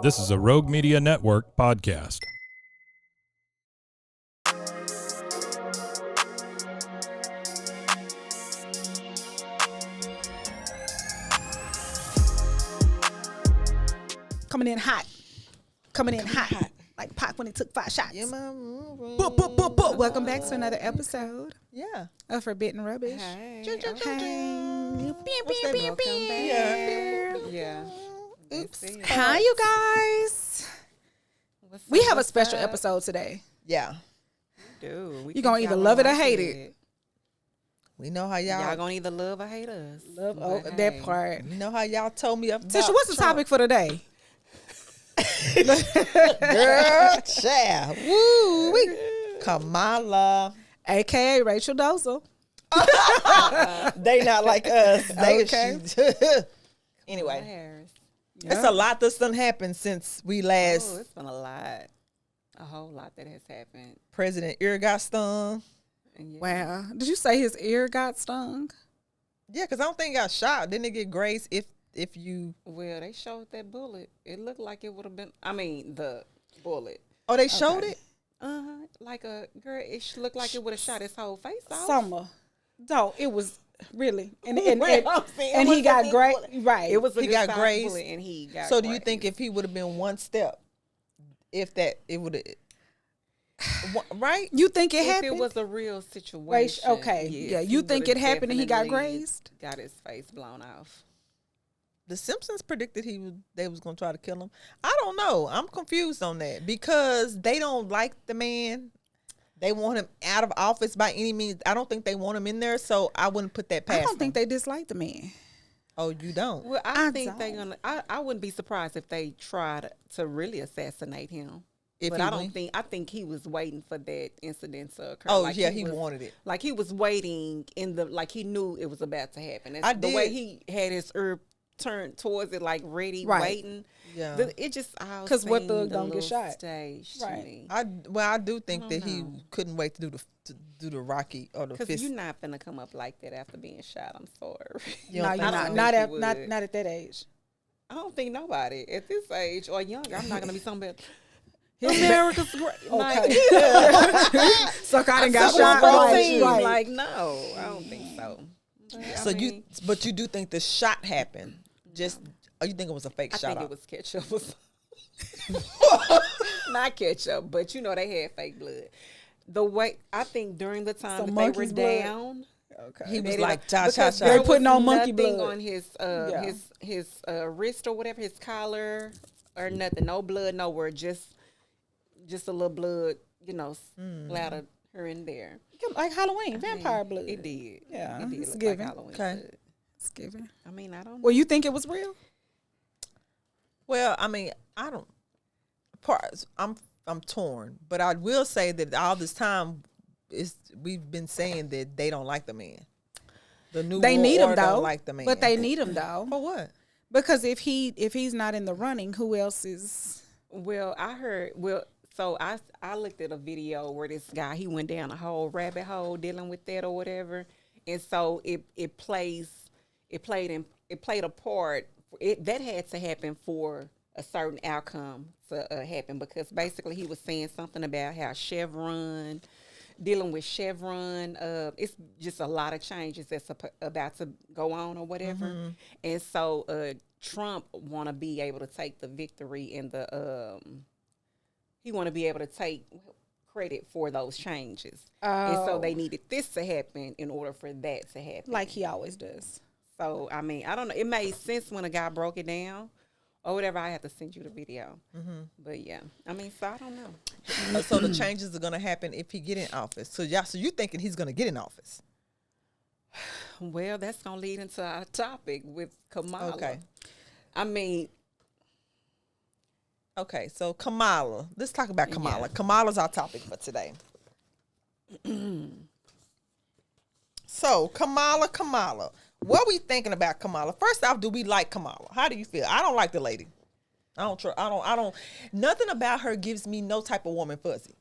This is a Rogue Media Network podcast. Coming in hot. Like Pac when he took 5 shots. Yeah, Welcome back to another episode yeah. of Forbidden Rubbish. Hey. Yeah. Oops. Hi, you guys. We have a special episode today. Yeah. Dude, You're going to either love it or hate it. We know how y'all gonna either love or hate us. Love But that hey. part. you know how y'all told me about Tisha, what's the topic for today? Girl, child. Woo wee. Kamala. AKA Rachel Dozer. They not like us. They Okay. Anyway, Harris. it's a lot that's done happened since we last Oh, it's been a lot. A whole lot that has happened. President ear got stung. And yeah. Wow. Did you say his ear got stung? Yeah, because I don't think he got shot. Didn't it get grazed if you... Well, they showed that bullet. It looked like it would have been. I mean, the bullet. Oh, they showed it? Like a girl. It looked like it would have shot his whole face off. Summer. No, it was really. And I'm saying, and it he was got a big great. bullet. Right. It was a He good got sized grazed. bullet, and he got. So do you grazed. think if he would have been one step, if that, it would have... Right? You think it if happened? it was a real situation? Okay. yes, Yeah. he You think would've it happened and he got definitely grazed? Got his face blown off. The Simpsons predicted they was going to try to kill him. I don't know. I'm confused on that because they don't like the man. They want him out of office by any means. I don't think they want him in there, so I wouldn't put that past I don't think them. they dislike the man. Oh, you don't? Well, I I think they're don't. gonna. I wouldn't be surprised if they tried to really assassinate him. If But he I don't win? think. I think he was waiting for that incident to occur. Oh, Like, yeah, he was- wanted it. Like he was waiting like he knew it was about to happen. That's I the way did. he had his ear turned towards it, like ready, Right. waiting. Yeah. It just all 'Cause what seemed thug a don't get little shot? staged Right. to me. I do think that he know. couldn't wait to do the Rocky or the Because fist. you're not gonna come up like that after being shot. I'm sorry. You No, don't you're think not. so? Not You at would. not at that age. I don't think nobody at this age or younger. I'm not gonna be somebody. His America's great. Like, Suck I done got so shot. Right. like no, I don't think so. So but you do think the shot happened? Just, or you think it was a fake I shot? think it was ketchup. Not ketchup, but you know they had fake blood. The way I think during the time Some that they were monkey's blood? down, Okay. He was they like, didn't- cha cha because cha. there They putting was on monkey nothing blood. on his Yeah. his wrist or whatever, his collar or nothing. No blood nowhere. Just a little blood, splattered here and there. Like Halloween, vampire blood. It did. Yeah, it did it's look given. like Halloween Okay. blood. It's given. I mean, I don't know. Well, you think it was real? Well, I mean, I don't. I'm torn, but I will say that all this time we've been saying that they don't like the man. The new They world need him order though. don't like the man, But they need him though. for what? Because if he's not in the running, who else is? Well, I heard. Well, so I looked at a video where this guy he went down a whole rabbit hole dealing with that or whatever, and so it played a part. That had to happen for a certain outcome to happen because basically he was saying something about how Chevron. Dealing with Chevron, it's just a lot of changes that's about to go on or whatever, and so Trump want to be able to take the victory in the he want to be able to take credit for those changes, and so they needed this to happen in order for that to happen. Like he always does. So I mean, I don't know. It made sense when a guy broke it down. Or whatever, I have to send you the video. But yeah, I mean, so I don't know. So the changes are going to happen if he get in office. So you thinking he's going to get in office? Well, that's gonna lead into our topic with Kamala. Okay. I mean, Okay, so Kamala. Let's talk about Kamala. Yeah. Kamala's our topic for today. So Kamala. What we thinking about Kamala? First off, do we like Kamala? How do you feel? I don't like the lady. I don't. Nothing about her gives me no type of woman fuzzy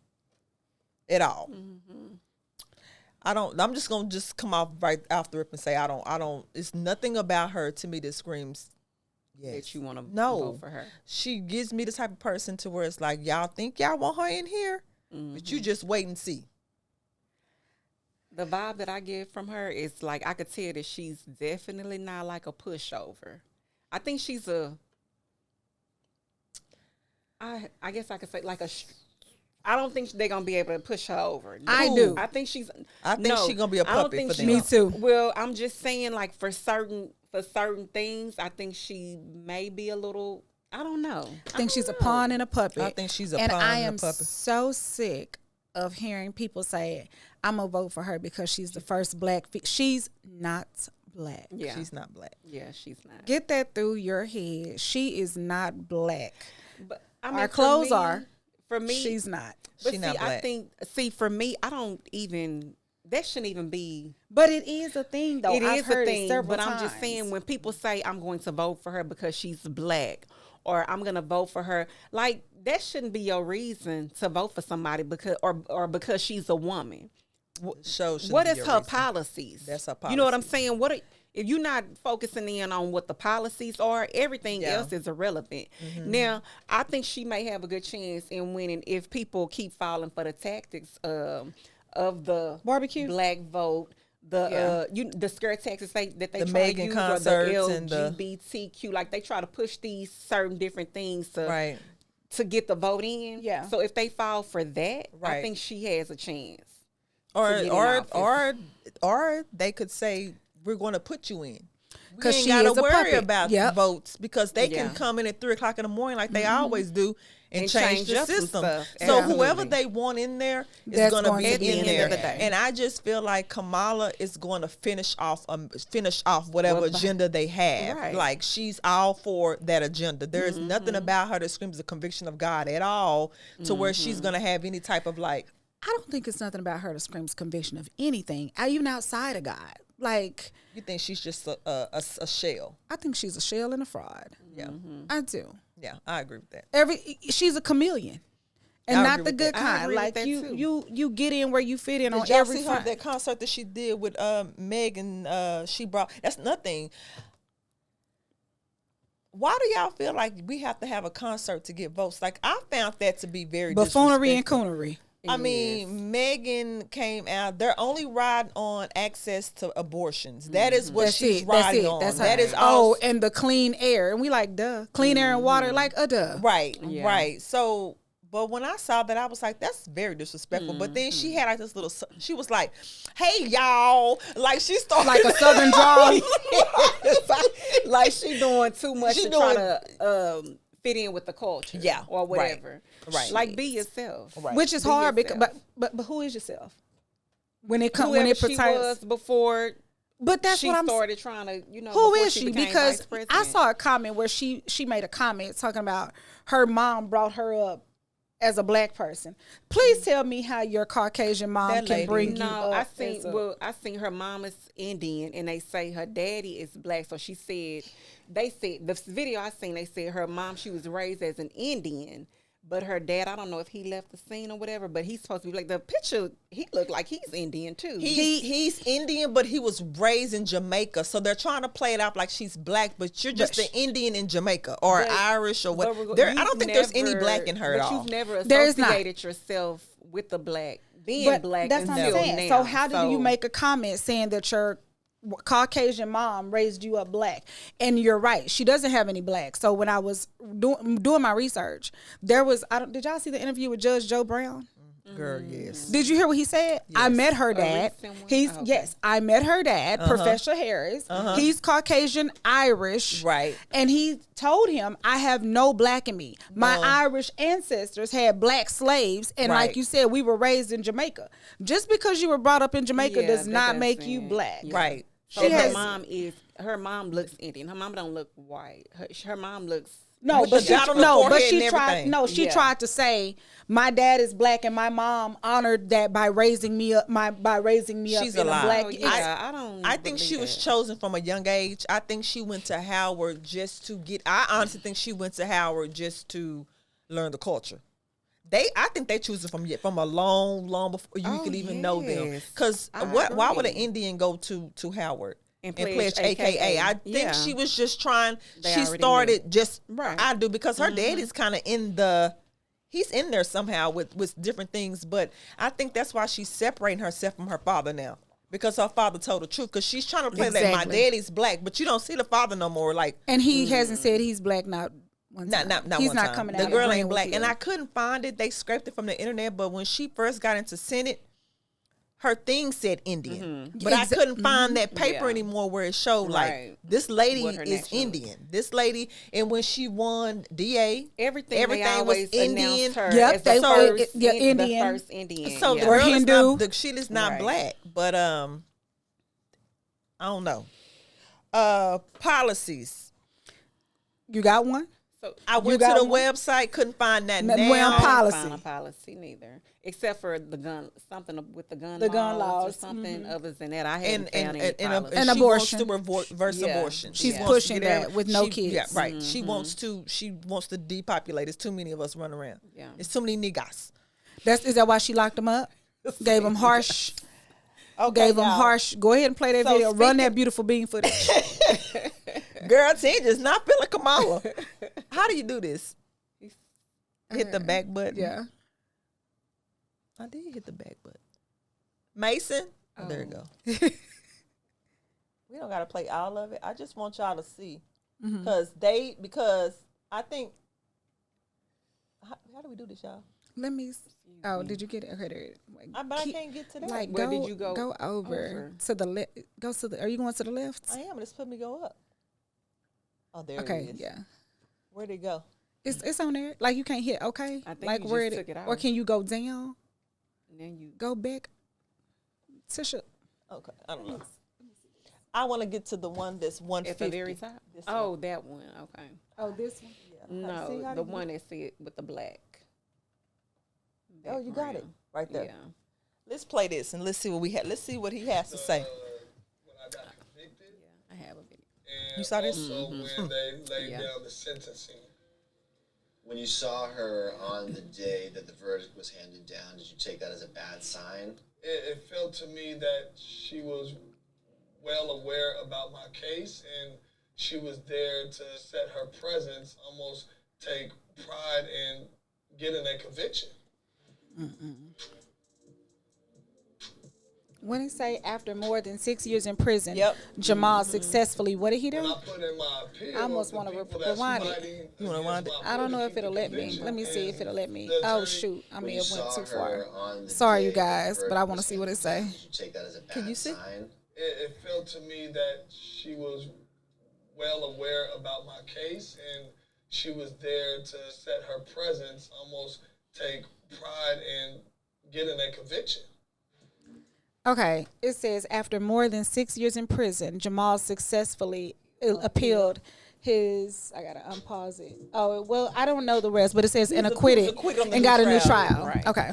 at all. I'm just gonna come off right after it and say I don't. It's nothing about her to me that screams that you want to No. vote for her. She gives me the type of person to where it's like, y'all think y'all want her in here, but you just wait and see. The vibe that I get from her is like, I could tell that she's definitely not like a pushover. I think she's I guess I could say like I don't think they're gonna be able to push her over. I do. I think she's. I think she's gonna be a I don't puppet think for she- them. Me too. Well, I'm just saying, like for certain things, I think she may be a little. I don't know. I think she's a pawn and a puppet. I think she's a and pawn I and a am puppet. so sick of hearing people say, "I'm gonna vote for her because she's the first black." She's not black. Yeah, She's not black. yeah, she's not. Get that through your head. She is not black. But I mean, Our for clothes me- are. For me, She's not. But She see, not black. I think. See, for me, I don't even. That shouldn't even be. But it is a thing, though. It I've is heard a it thing, several but I'm just times. saying when people say I'm going to vote for her because she's black, or I'm going to vote for her, like that shouldn't be your reason to vote for somebody because or because she's a woman. So What is her policies? That's her You know what I'm policies. saying? If you're not focusing in on what the policies are, everything Yeah. else is irrelevant. Now, I think she may have a good chance in winning if people keep falling for the tactics of the Barbecue? black vote, the scare tactics that they The try to Megyn use, or concerts the and the- LGBTQ, like they try to push these certain different things Right. to get the vote in. Yeah. So if they fall for that, I Right. think she has a chance. Or to get in or they could say we're going to put you in. 'Cause We she ain't is gotta a worry puppet. about Yep. votes because they Yeah. can come in at 3:00 in the morning like they always do and And change change the up some system. stuff. So Absolutely. whoever they want in there is That's going to going be to be in in there. there. And I just feel like Kamala is going to finish off whatever Well, agenda they have. right. Like she's all for that agenda. There is nothing about her that screams the conviction of God at all to where she's going to have any type of like. I don't think it's nothing about her that screams conviction of anything, even outside of God. Like, You think she's just a shell? I think she's a shell and a fraud. Yeah, I do. yeah, I agree with that. She's a chameleon, and I not agree the with good that. I kind. agree with like that too. you get in where you fit in on Did y'all every see her front. that concert that she did with Megan? She brought. That's nothing. Why do y'all feel like we have to have a concert to get votes? Like I found that to be very Buffoonery and disrespectful. coonery. I mean, Megan came out. They're only riding on access to abortions. That is what That's she's it. That's riding it. on. That's That her. is all. Oh, and the clean air, and we like duh, clean air and water, like a duh. Right, Yeah. right. So, but when I saw that, I was like, that's very disrespectful. But then she had like this little, she was like, hey, y'all. Like she started. Like a southern drawl. Like she doing too much She to try doing- to fit in with the culture, Yeah, or right, whatever. right. Like be yourself, Right. Which is Be hard because, yourself. but who is yourself? When it comes, Whoever when it she pertains. was before But that's she what I'm. started trying to, Who before is she she? became Because vice president. I saw a comment where she made a comment talking about her mom brought her up as a black person. Please tell me how your Caucasian mom That can lady- bring you No, up. I seen as a- I seen her mom is Indian, and they say her daddy is black. So she said, they said the video I seen, they said her mom, she was raised as an Indian, but her dad, I don't know if he left the scene or whatever, but he's supposed to be like the picture. He looked like he's Indian too. He's Indian, but he was raised in Jamaica. So they're trying to play it out like she's black, but you're just an Indian in Jamaica or But- Irish or but what. reg- I don't think there's any black in her at but all. you've never There is not. associated yourself with the black, being but black. that's what I'm until saying. now. So how did you make a comment saying that your Caucasian mom raised you up black? And you're right, she doesn't have any black. So when I was doing my research, there was did y'all see the interview with Judge Joe Brown? Girl, yes. Did you hear what he said? I met her dad. recent one? He's Oh, okay. yes, I met her dad, Professor Harris. He's Caucasian Irish. Right. And he told him, I have no black in me. My Irish ancestors had black slaves, and Right. like you said, we were raised in Jamaica. Just because you were brought up in Jamaica Yeah, does that not does make you sense. black. Yeah. Right. So She her has- mom looks Indian. Her mom don't look white. Her mom looks No, With but the she dot on the no, but forehead she and tried. everything. No, she Yeah. tried to say my dad is black and my mom honored that by raising me up. She's in a a lie. black. Oh, it's- yeah, I don't. I think she believe was that. chosen from a young age. I think she went to Howard just to get. I honestly think she went to Howard just to learn the culture. I think they choose it from a long before you Oh, could even know them. yes. Because I why would an agree. Indian go to Howard? And Pledge AKA. I think she was just trying. They She already started knew. just. Right. I do because her daddy's kind of he's in there somehow with different things. But I think that's why she's separating herself from her father now. Because her father told the truth. Because she's trying to play that my Exactly. daddy's black, but you don't see the father no more. Like And he hasn't said he's black. Not one time. not He's one not time. coming The out. girl agreeing ain't with black, you. and I couldn't find it. They scraped it from the internet. But when she first got into Senate, her thing said Indian, but I couldn't find that paper Yeah. anymore where it showed like Right. this lady What her is national is. Indian. This lady, and when she won DA, Everything they was always Indian. announced her Yep, as they- the first, yeah, the Indian. first Indian. So yeah. the Or girl is Hindu. not, the shit is not Right. black, but I don't know. Policies. You got one? So I went to got the one? website, couldn't find that Nothing now. well I didn't policy. find a policy neither, except for the gun, something with the gun, The gun laws, or something. Other than that, I and haven't found any policy. And she abortion. wants to reverse Yeah. abortion. She's She wants to pushing get that with no Yeah, kids. right. She wants to depopulate. There's too many of us running around. Yeah. It's too many niggas. Is that why she locked him up? Gave him harsh. Okay, Gave him y'all. harsh. Go ahead and play that So video. Run that speaking- beautiful bean footage. Girl, Teen just not feeling Kamala. How do you do this? Hit the back button. Yeah. I did hit the back button. Mason. Oh, there you go. We don't gotta play all of it. I just want y'all to see because I think. How do we do this, y'all? Let me. Oh, did you get it? Okay, there. it is. But I can't get to that. Like, Where go, did you go Go over to the left. Go to the. Are you going to the left? I am. It's put me go up. Oh, there Okay. it is. Yeah. Where'd it go? It's on there. Like you can't hit okay. I think like you where just took it or out. can you go down? And then you Go back. Tisha. Okay, I don't know. I want to get to the one that's 150. at the very top. This Oh, one. that one. Okay. Oh, this one. Yeah. See No, how the you- one that said with the black. Oh, you got it background. right there. Yeah. Let's play this and let's see what we have. Let's see what he has to say. When I got convicted, I have a video. and You saw this? also when they laid Yeah. down the sentencing. When you saw her on the day that the verdict was handed down, did you take that as a bad sign? It felt to me that she was well aware about my case, and she was there to set her presence, almost take pride in getting a conviction. When it say after more than 6 years in prison, Yep. Jamal successfully. What did he When do? I put in my appeal, I almost the wanna people re- that's rewind it. fighting You wanna rewind against it? my I don't know appeal if it'll keep let the me. conviction, Let me see if and it'll let me. the Oh attorney- shoot! I When may you have went saw too far. her on the Sorry, day you that the guys, but verdict I want to was see what it handed down, say. Did you take that as a bad Can you see? sign? It felt to me that she was well aware about my case, and she was there to set her presence, almost take pride in getting a conviction. Okay, it says after more than 6 years in prison, Jamal successfully appealed his. I gotta unpause it. Oh well, I don't know the rest, but it says and acquitted acquitted on the and new got a new trial. trial. Right. Okay.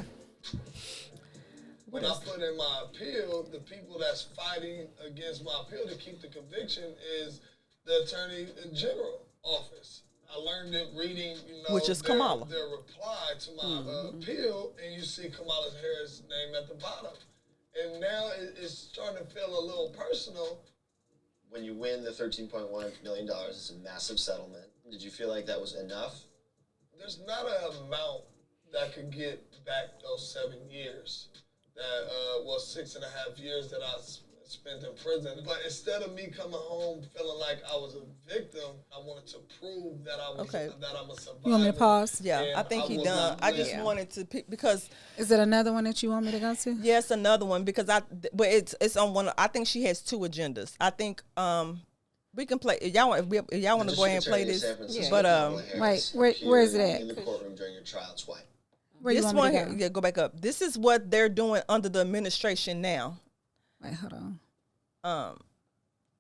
When I put in my appeal, the people that's fighting against my appeal to keep the conviction is the Attorney General office. I learned it reading, Which is Kamala. their reply to my appeal, and you see Kamala Harris' name at the bottom. And now it's starting to feel a little personal. When you win the $13.1 million, it's a massive settlement. Did you feel like that was enough? There's not an amount that could get back those 7 years. That 6.5 years that I spent in prison. But instead of me coming home feeling like I was a victim, I wanted to prove that I was Okay. that I'm a survivor. You want me to pause? Yeah, And I think he was done. not I just winning. wanted to pick because Is it another one that you want me to go to? yes, another one because but it's on one. I think she has two agendas. I think we can play. If y'all want to go ahead and play this, but Wait, where is it at? In the courtroom during your trial twice. Where you this want me one to here, go? yeah, go back up. This is what they're doing under the administration now. Wait, hold on.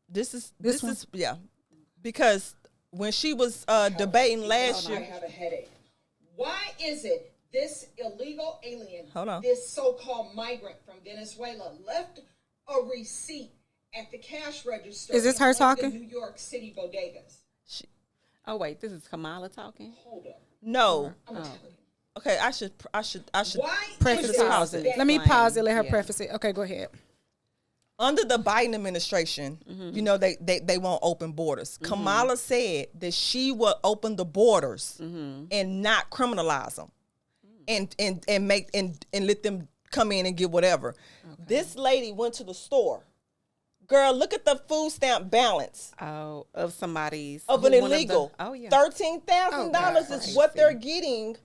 This is This one? yeah, because when she was debating last I year, have a headache. Why is it this illegal alien, Hold on. this so-called migrant from Venezuela, left a receipt at the cash register? Is this in her one of the talking? New York City bodegas. Oh wait, this is Kamala talking. Hold up. no. I'm gonna tell you. Okay, I should. Why Preface is it. it pause it. that Let me pause it. Let her Yeah. preface it. Okay, go ahead. Under the Biden administration, you know, they won't open borders. Kamala said that she will open the borders and not criminalize them, and make and let them come in and get whatever. Okay. This lady went to the store. Girl, look at the food stamp balance. Oh, of somebody's of an illegal. $13,000 is what they're getting.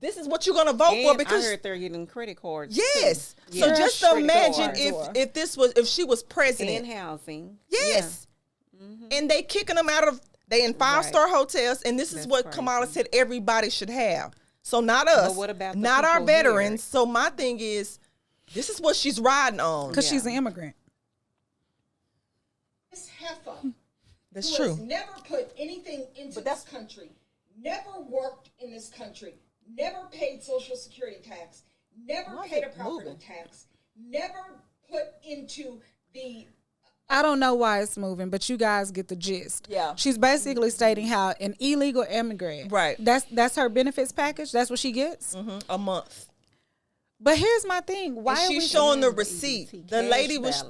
This is what you're gonna vote for, because I heard they're getting credit cards. Yes. Too. So Yeah. just imagine if she was president. And housing. Yes. Yeah. And they kicking them out of in 5-star hotels, and this is what Kamala said everybody should have. So not us. But what about not our veterans? Here? So my thing is, this is what she's riding on. Because she's an immigrant. This heifer, that's who true. has never put anything into this country, never worked in this country, never paid Social Security tax, never paid a property tax, never put into the... I don't know why it's moving, but you guys get the gist. Yeah. She's basically stating how an illegal immigrant, right? That's her benefits package. That's what she gets a month. But here's my thing: why are she's showing the receipt? The lady was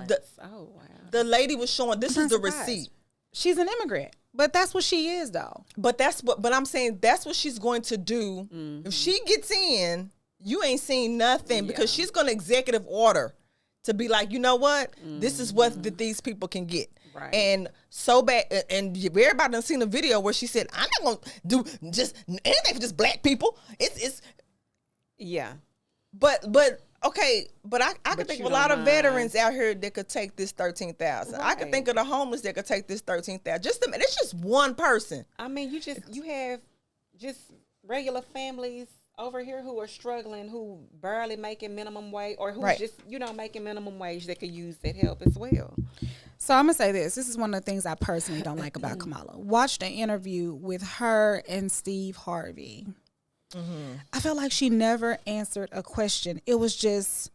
the lady was showing this is the receipt. She's an immigrant, but that's what she is, though. But I'm saying that's what she's going to do. If she gets in, you ain't seen nothing, because she's going to executive order to be like, you know what, this is what these people can get. Right. And so bad, and everybody done seen a video where she said, I'm not gonna do just anything for just black people. It's But okay, but I could think of a lot of veterans out here that could take this 13,000. I could think of the homeless that could take this 13,000. It's just one person. I mean, you have just regular families over here who are struggling, who barely making minimum wage, or who just making minimum wage, that could use that help as well. So I'm gonna say this is one of the things I personally don't like about Kamala. Watched an interview with her and Steve Harvey. I felt like she never answered a question. It was just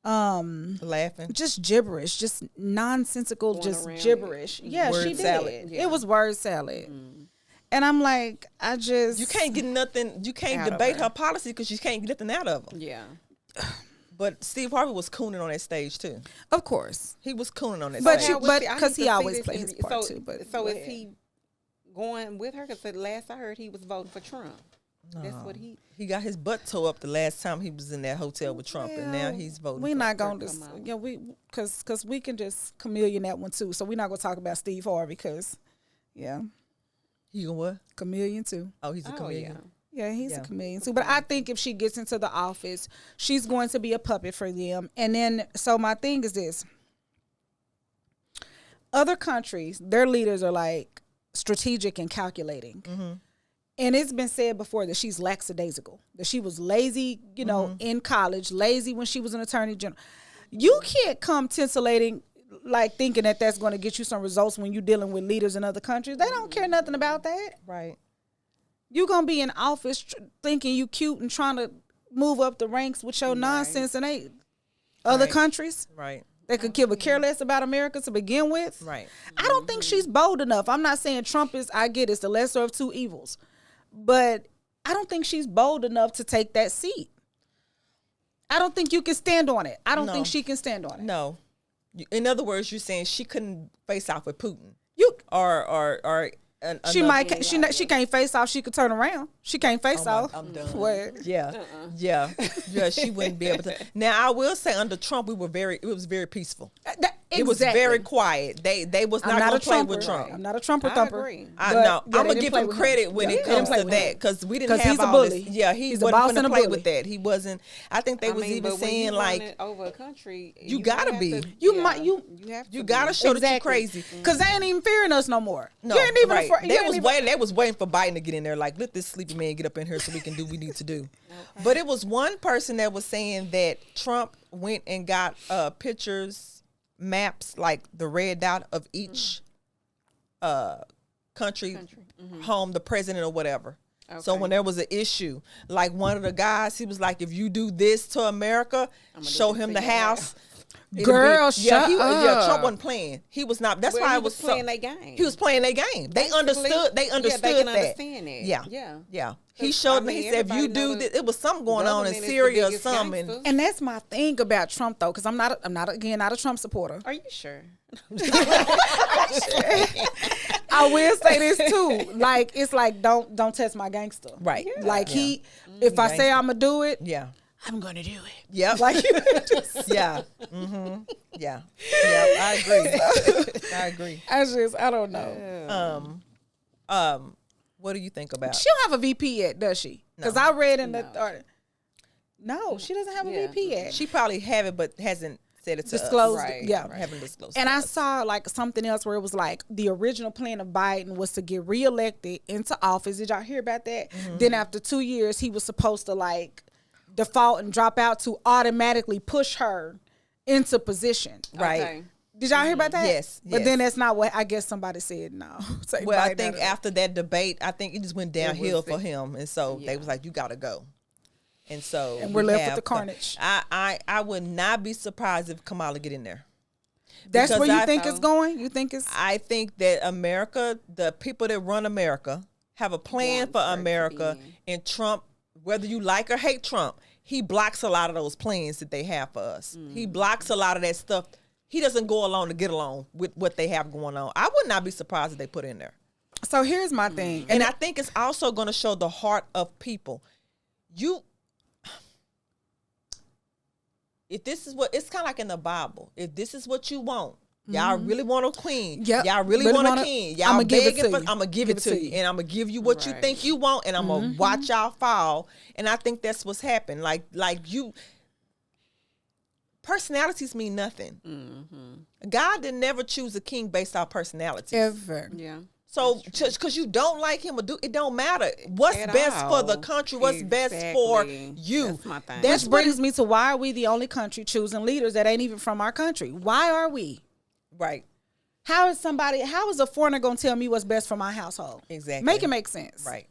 laughing, just gibberish, just nonsensical, just gibberish. Yeah, word she did. salad. It was word salad. And I'm like, you can't get nothing. You can't debate her policy because you can't get nothing out of them. Yeah. But Steve Harvey was cooning on that stage too. Of course, he was cooning on that stage. But because he always plays his part too. But so is he going with her? Because the last I heard, he was voting for Trump. No. That's what he got his butt tore up the last time he was in that hotel with Trump, and now he's voting. We're not going to, because we can just chameleon that one too. So we're not going to talk about Steve Harvey because, he gonna what? Chameleon too. Oh, he's a chameleon. Yeah, he's a chameleon too. But I think if she gets into the office, she's going to be a puppet for them. And then, so my thing is this: other countries, their leaders are like strategic and calculating. And it's been said before that she's lackadaisical, that she was lazy, in college, lazy when she was an attorney general. You can't come tintillating, like thinking that that's going to get you some results when you're dealing with leaders in other countries. They don't care nothing about that. Right. You're going to be in office thinking you cute and trying to move up the ranks with your nonsense in other countries. Right. They could give a care less about America to begin with. Right. I don't think she's bold enough. I'm not saying Trump is, I get it's the lesser of two evils. But I don't think she's bold enough to take that seat. I don't think you can stand on it. I don't think she can stand on it. No. In other words, you're saying she couldn't face off with Putin. She can't face off. She could turn around. She can't face off. I'm done. What? Yeah. She wouldn't be able to. Now I will say, under Trump, it was very peaceful. It was very quiet. They was not going to play with Trump. I'm not a Trumper thumper. I know. I'm gonna give him credit when it comes to that, because we didn't have all this. Yeah, he's a boss and a bully. With that, he wasn't. I think they was even saying like, over a country, you gotta be. You gotta show that you're crazy, because they ain't even fearing us no more. No, you ain't even afraid. They was waiting for Biden to get in there. Like, let this sleepy man get up in here so we can do what we need to do. Okay. But it was one person that was saying that Trump went and got pictures, maps, like the red dot of each country. Home, the president or whatever. Okay. So when there was an issue, like one of the guys, he was like, if you do this to America, show him the house. Girl, shut Yeah, up. Trump wasn't playing. He was not. That's Well, why he I was was playing their game. He was playing their game. They Basically, understood. They yeah, understood they can that. understand that. Yeah, Yeah. yeah. He 'Cause, showed I me. He mean, said, "If you everybody know do the this, it was something going on in government is the Syria or biggest something." gangsters. And that's my thing about Trump, though, because I'm not a Trump supporter. Are you sure? I will say this too. Like, it's like, don't test my gangster. Right. Like Yeah. if I say I'm gonna do it, Yeah. I'm gonna do it. Yep. Like, Yeah. Mm-hmm. Yeah. Yeah. I agree. I agree. I don't know. What do you think about? She don't have a VP yet, does she? Because I read in the no, she doesn't have a Yeah. VP yet. She probably have it, but hasn't said it to Disclosed, us. Right, yeah. right. Haven't disclosed. And to I us. saw like something else where it was like the original plan of Biden was to get reelected into office. Did y'all hear about that? Then after 2 years, he was supposed to like default and drop out to automatically push her into position. Right. Okay. Did y'all hear about that? Yes, But yes. then that's not what I guess somebody said. No. Say Well, I Biden think out of it. after that debate, I think it just went downhill was for it. him, and so they Yeah. was like, "You got to go." And so And we're we left with have the carnage. I would not be surprised if Kamala get in there. That's because where you I- think it's going? You think it's I think that America, the people that run America, have a plan Want for her to America, be. and Trump, whether you like or hate Trump, he blocks a lot of those plans that they have for us. He blocks a lot of that stuff. He doesn't go along to get along with what they have going on. I would not be surprised if they put in there. so here's my thing. And I think it's also going to show the heart of people. If this is what, it's kind of like in the Bible. If this is what you want, y'all really want a queen. Yep. Y'all really Really want wanna- a king. Y'all I'ma give it begging to for, you. I'm going to give it to you. And I'm going to give you what you Right. think you want. And I'm going to watch y'all fall. And I think that's what's happened. Like you, personalities mean nothing. God didn't never choose a king based off personalities. ever. Yeah. So just because you don't like him, it don't matter. What's At best for the all. country? What's best for Exactly. you? That's my thing. That's Which what brings me to why are we the only country choosing leaders that ain't even from our country? Why are we? right. How is a foreigner gonna tell me what's best for my household? Exactly. Make it make sense. Right.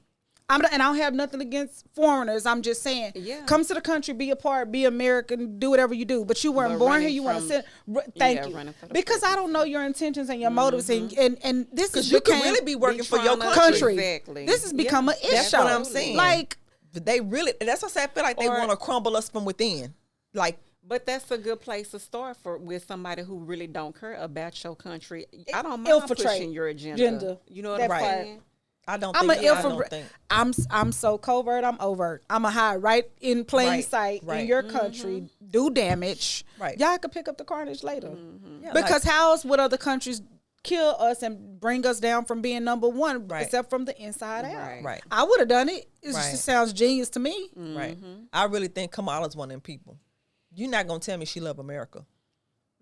And I don't have nothing against foreigners. I'm just saying, Yeah. come to the country, be a part, be American, do whatever you do. But you weren't But born here. running You want to from- sit. Thank yeah, you. running for the Because I don't know your intentions and your motives, and this Because is you could became really be working for trying your to- country. Exactly. This has become an issue. That's what I'm saying. Like, But they really, that's what I say. I feel like they Or- want to crumble us from within. Like, But that's a good place to start with somebody who really don't care about your country. I don't mind Infiltrate pushing your agenda. You know what I'm That part. saying? I don't I'm think, an I don't think. I'm so covert. I'm overt. I'm a hide right in plain Right, sight right. in your country. Do damage. Right. Y'all could pick up the carnage later. Yeah, Because like- how else would other countries kill us and bring us down from being number one, Right. except from the inside out? Right. Right. I would have done it. It Right. just sounds genius to me. Right. I really think Kamala's one of them people. You're not gonna tell me she love America.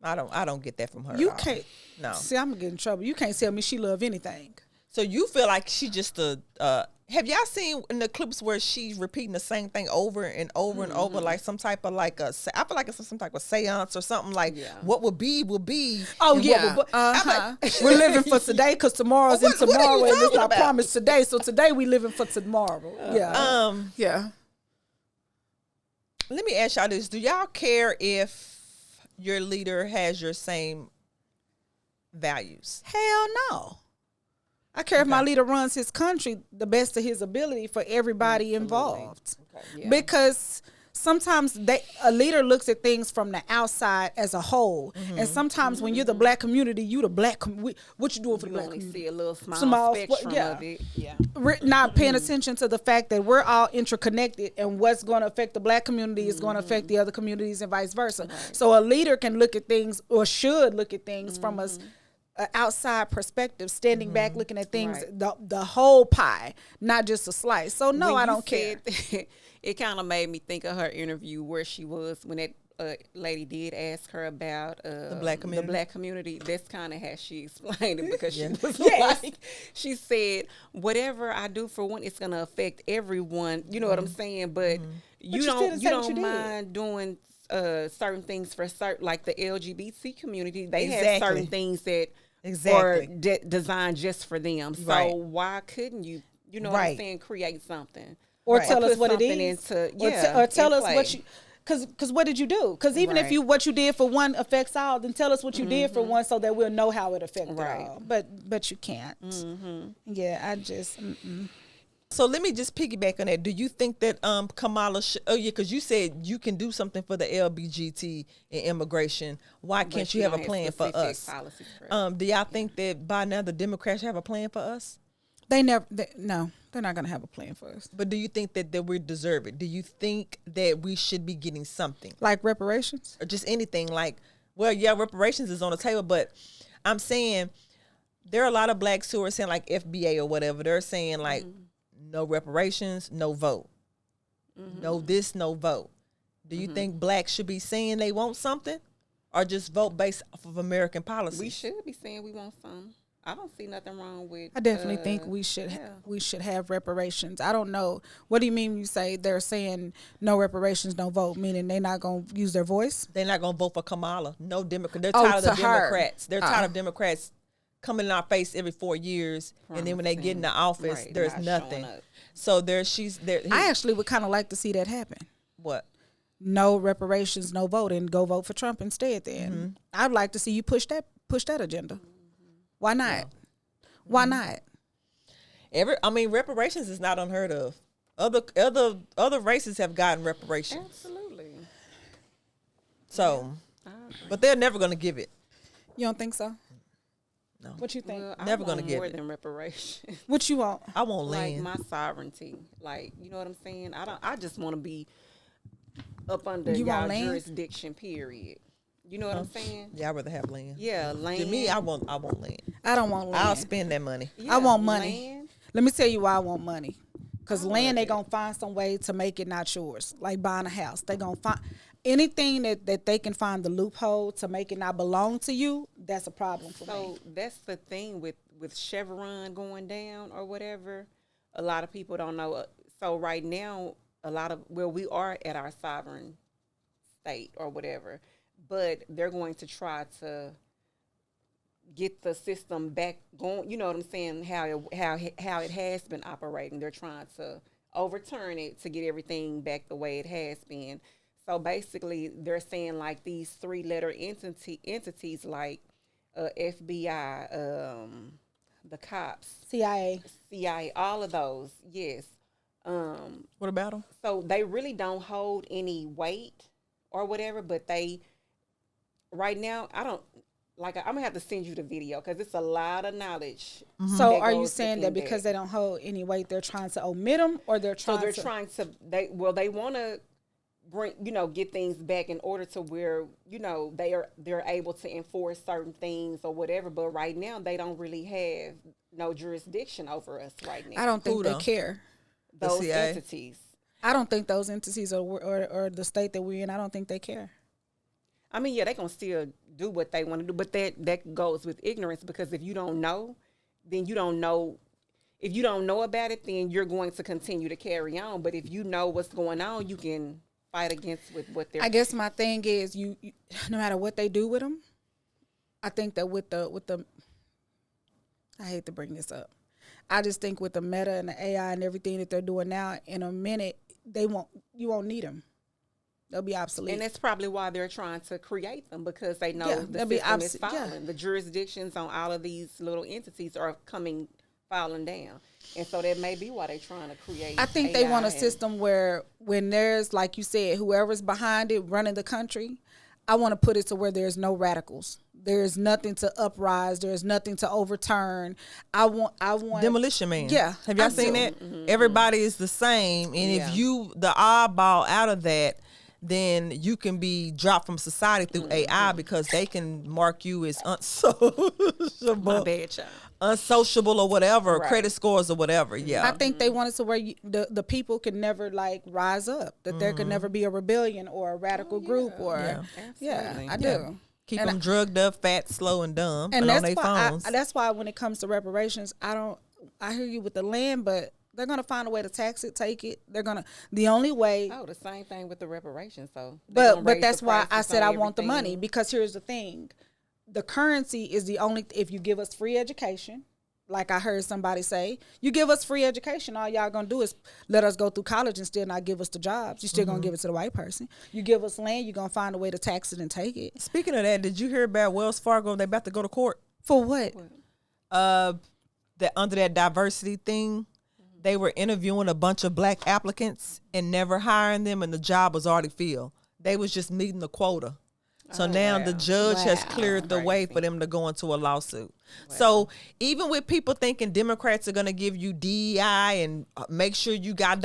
I don't get that from her. You at all. can't. No. See, I'm gonna get in trouble. You can't tell me she love anything. So you feel like she just have y'all seen in the clips where she's repeating the same thing over and over and over, like some type of I feel like it's some type of seance or something like what will be will be. Oh and yeah, what will, I'm like, we're living for today because tomorrow's in What are you tomorrow, and it's talking our about? promise today. So today we living for tomorrow. Yeah, yeah. Let me ask y'all this: do y'all care if your leader has your same values? Hell no. I care if my leader runs his country the best of his ability for everybody involved. Yeah. Because sometimes a leader looks at things from the outside as a whole, and sometimes when you're the black community, you the black. What you doing for the You black only community? see a little small spectrum yeah. of it. Yeah. We're not paying attention to the fact that we're all interconnected, and what's going to affect the black community is going to affect the other communities and vice versa. So a leader can look at things, or should look at things from an outside perspective, standing back, looking at things, the whole pie, not just a slice. So no, When I you don't care. said- it kind of made me think of her interview where she was when that lady did ask her about the black community. That's kind of how she explained it, because she was like, she said, whatever I do for one, it's gonna affect everyone. You know what I'm saying? But you don't mind doing certain things for certain, like the LGBT community. They have certain things that are designed just for them. So why couldn't you? You know what I'm saying? Create something. Or Right. tell Or us put what it something is. into- Or tell in us what play. you. Cause what did you do? Cause even if what you did for one affects all, then tell us what you did for one so that we'll know how it affected all. But you can't. Yeah, I just. So let me just piggyback on that. Do you think that Kamala? Because you said you can do something for the LBGT and immigration. Why can't you have a plan for us? Do y'all think that by now the Democrats have a plan for us? No, they're not going to have a plan for us. But do you think that we deserve it? Do you think that we should be getting something? Like reparations? Or just anything like, well, yeah, reparations is on the table, but I'm saying there are a lot of blacks who are saying like FBA or whatever. They're saying like no reparations, no vote. No this, no vote. Do you think blacks should be saying they want something or just vote based off of American policy? We should be saying we want some. I don't see nothing wrong with. I definitely think we should have reparations. I don't know. What do you mean when you say they're saying no reparations, no vote? Meaning they're not going to use their voice? They're not going to vote for Kamala. No Democrat. They're tired of the Democrats. They're tired of Democrats coming in our face every 4 years, and then when they get in the office, there's nothing. So she's there. I actually would kind of like to see that happen. What? No reparations, no vote, and go vote for Trump instead. Then I'd like to see you push that agenda. Why not? Yeah. Why not? Reparations is not unheard of. Other races have gotten reparations. Absolutely. So, but they're never going to give it. You don't think so? No. What you think? Well, never going to give more it. Than reparations. What you want? I want land. Like my sovereignty. Like, you know what I'm saying? I just want to be up under y'all jurisdiction. Period. You know what I'm saying? Yeah, I'd rather have land. Yeah, land. To me, I want land. I don't want land. I'll spend that money. Yeah, I want money. Land. Let me tell you why I want money. Because land, they going to find some way to make it not yours. Like buying a house. They going to find anything that they can find the loophole to make it not belong to you, that's a problem for me. So that's the thing with Chevron going down or whatever. A lot of people don't know. So right now, we are at our sovereign state or whatever. But they're going to try to get the system back going. You know what I'm saying? How it has been operating. They're trying to overturn it to get everything back the way it has been. So basically, they're saying like these 3-letter entities like FBI, the cops, CIA, all of those. Yes. What about them? So they really don't hold any weight or whatever, but they. Right now, I'm gonna have to send you the video because it's a lot of knowledge. So, are you saying that because they don't hold any weight, they're trying to omit them, or they're trying? So they want to bring get things back in order to where they're able to enforce certain things or whatever. But right now, they don't really have no jurisdiction over us right now. I don't think they care. Those entities. I don't think those entities or the state that we're in. I don't think they care. I mean, yeah, they're going to still do what they want to do, but that goes with ignorance because if you don't know, then you don't know. If you don't know about it, then you're going to continue to carry on. But if you know what's going on, you can fight against with what they're. I guess my thing is you no matter what they do with them, I think that with the I hate to bring this up. I just think with the meta and the AI and everything that they're doing now, in a minute, you won't need them. They'll be obsolete. And that's probably why they're trying to create them because they know the system is falling. Yeah. The jurisdictions on all of these little entities are falling down. And so that may be why they're trying to create I think they want a system where when there's, like you said, whoever's behind it running the country, I want to put it to where there's no radicals. There's nothing to uprise. There's nothing to overturn. I want Demolition Man. Yeah. Have y'all seen that? Mm-hmm. Everybody is the same. And if you, the oddball out of that, then you can be dropped from society through AI because they can mark you as unsociable. My bad, child. Unsociable or whatever, credit scores or whatever. Yeah. I think they wanted to where the people could never like rise up, that there could never be a rebellion or a radical group or I do. Keep them drugged up, fat, slow, and dumb, and on their phones. That's why when it comes to reparations, I hear you with the land, but they're gonna find a way to tax it, take it. They're gonna the only way. Oh, the same thing with the reparations. So, but that's why I said I want the money because here's the thing: the currency is the only. If you give us free education, like I heard somebody say, you give us free education, all y'all gonna do is let us go through college and still not give us the jobs. You still gonna give it to the white person. You give us land, you're gonna find a way to tax it and take it. Speaking of that, did you hear about Wells Fargo? They about to go to court. For what? That under that diversity thing, they were interviewing a bunch of black applicants and never hiring them, and the job was already filled. They was just meeting the quota. So now the judge has cleared the way for them to go into a lawsuit. So even with people thinking Democrats are going to give you DEI and make sure you got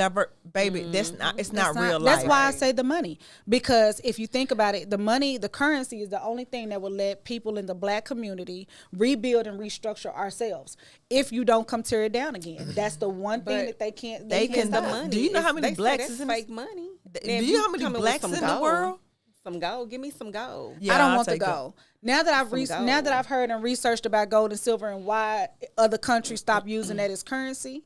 baby, it's not real life. That's why I say the money, because if you think about it, the money, the currency is the only thing that will let people in the black community rebuild and restructure ourselves. If you don't come tear it down again, that's the one thing that they can't. They can. can't The stop. money. Do you know how many blacks is in fake money? Do you know how many blacks in the world? Some gold. Give me some gold. Yeah, I don't want the gold. Now that I've heard and researched about gold and silver and why other countries stop using that as currency,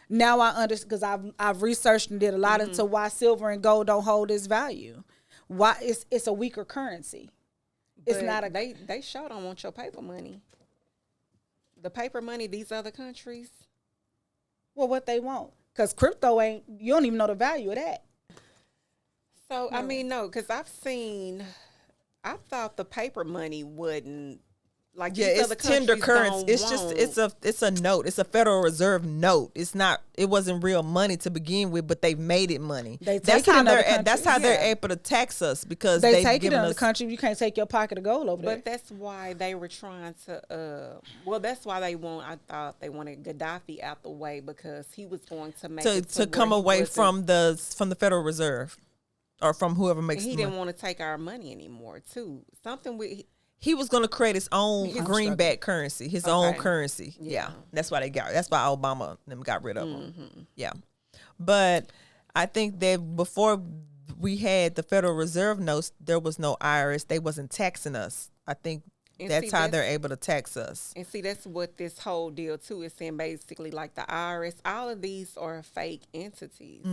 now I understand, because I've researched and did a lot into why silver and gold don't hold its value. Why it's a weaker currency. It's But not a they sure don't want your paper money. The paper money these other countries. well what they want, because crypto ain't. You don't even know the value of that. So I mean, no, because I thought the paper money wouldn't like. Yeah, these it's other tender countries currency. don't It's want. it's a note. It's a Federal Reserve note. It wasn't real money to begin with, but they've made it money. That's That's how they're able to tax us, because They they've take it given in the us. country. You can't take your pocket of gold over there. But that's why they were trying to. That's why I thought they wanted Gaddafi out the way, because he was going to make it To come where he away wasn't- from the Federal Reserve, or from whoever makes He the didn't money. want to take our money anymore too. Something with He was going to create his own greenback currency, his own Okay. currency. Yeah. That's why That's why Obama and them got rid of him. Mm-hmm. Yeah. But I think that before we had the Federal Reserve notes, there was no IRS. They wasn't taxing us. I think And that's see, how that's- they're able to tax us. And see, that's what this whole deal too is saying. Basically, like the IRS, all of these are fake entities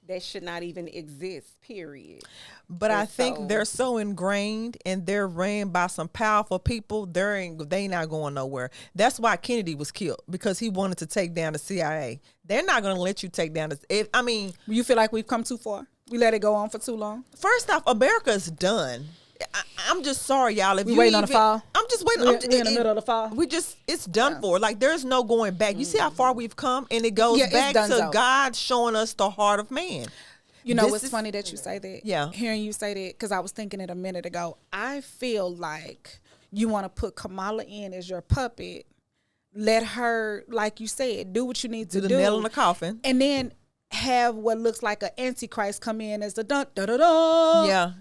that should not even exist. Period. But And I think so- they're so ingrained and they're ran by some powerful people. They not going nowhere. That's why Kennedy was killed, because he wanted to take down the CIA. They're not going to let you take down You feel like we've come too far? We let it go on for too long? first off, America's done. I'm just sorry, y'all. If We you waiting on the fall? I'm just waiting. We're in the middle of the fall? It's done for. Like, there's no going back. You see how far we've come, and it goes Yeah, it's back to donezo. God showing us the heart of man. You know, This it's is- funny that you say that. Yeah. Hearing you say that, because I was thinking it a minute ago. I feel like you want to put Kamala in as your puppet. Let her, like you said, do what you need to Do do. the nail in the coffin. And then have what looks like an antichrist come in as the dun-da-da-da. Yeah.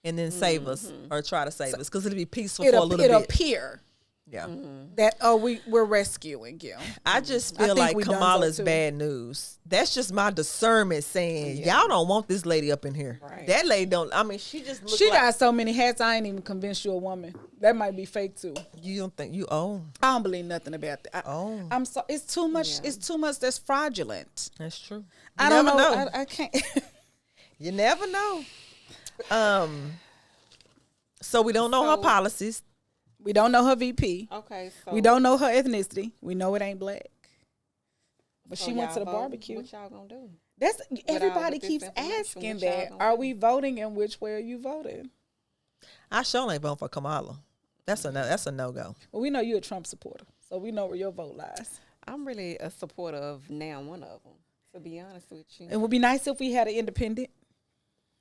And then save us, or try to save us, because it'll be peaceful for a little It'll bit. appear Yeah. that, we're rescuing you. I just I feel think like we done so, Kamala's too. bad news. That's just my discernment saying, y'all don't want this lady up in here. Right. That lady don't. I mean, she just looks She like. got so many hats, I ain't even convinced you a woman. That might be fake too. You don't think you own? I don't believe nothing about that. I'm so. It's too much. It's too much. That's fraudulent. That's true. I don't know. I can't. You never know. So we don't know her So- policies. We don't know her VP. Okay, so We don't know her ethnicity. We know it ain't black. But so she went y'all to the vote? barbecue. What y'all gonna do? That's everybody with this keeps information, asking what y'all that. gonna Are do? we voting, and which way are you voting? I sure ain't voting for Kamala. That's a no go. Well, we know you're a Trump supporter, so we know where your vote lies. I'm really a supporter of now one of them. To be honest with you, It would be nice if we had an independent.